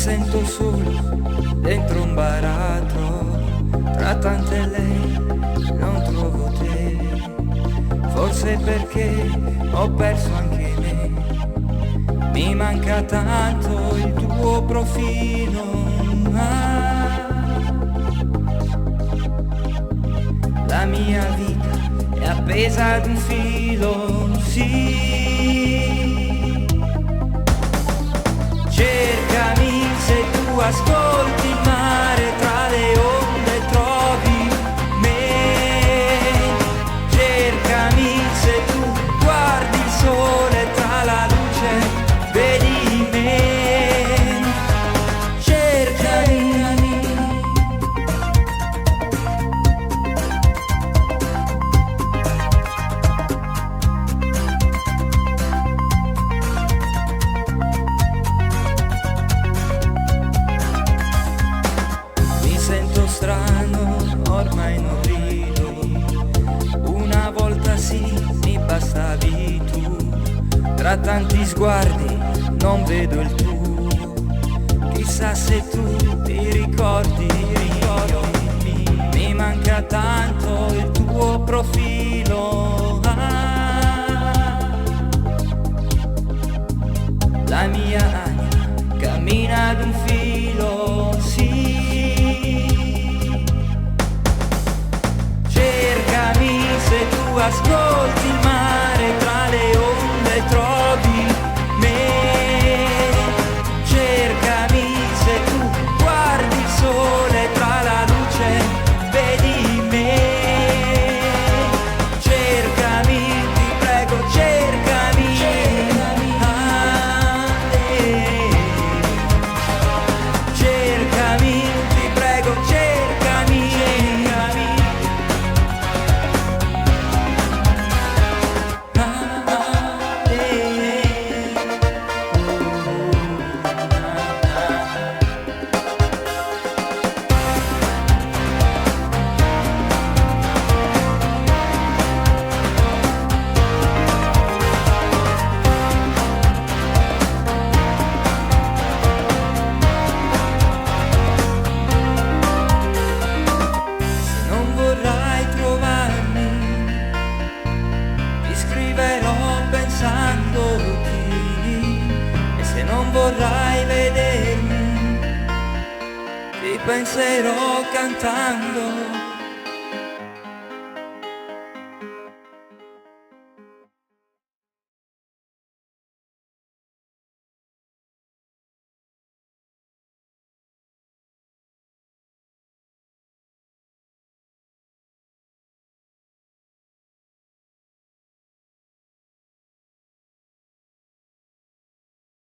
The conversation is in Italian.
sento solo dentro un baratro, tra tante lei non trovo te. Forse perché ho perso anche me, mi manca tanto il tuo profilo. La mia vita è appesa ad un filo, sì. Cercami se tu ascolti il mare, tra le onde trovi me. Cercami se tu guardi il sole, tra la luce vedi me. Cercami. Strano, ormai non rido, una volta sì mi bastavi tu, tra tanti sguardi non vedo il tuo, chissà se tu ti ricordi, mi manca tanto il tuo profilo. La mia anima cammina ad un filo, sì. Se tu ascolti il mare, tra le onde trovi me. Cercami se tu guardi il sole, tra la luce vedi me. Cercami, ti prego, cercami, cercami, ti prego, cercami. E se non vorrai vedermi, ti penserò cantando.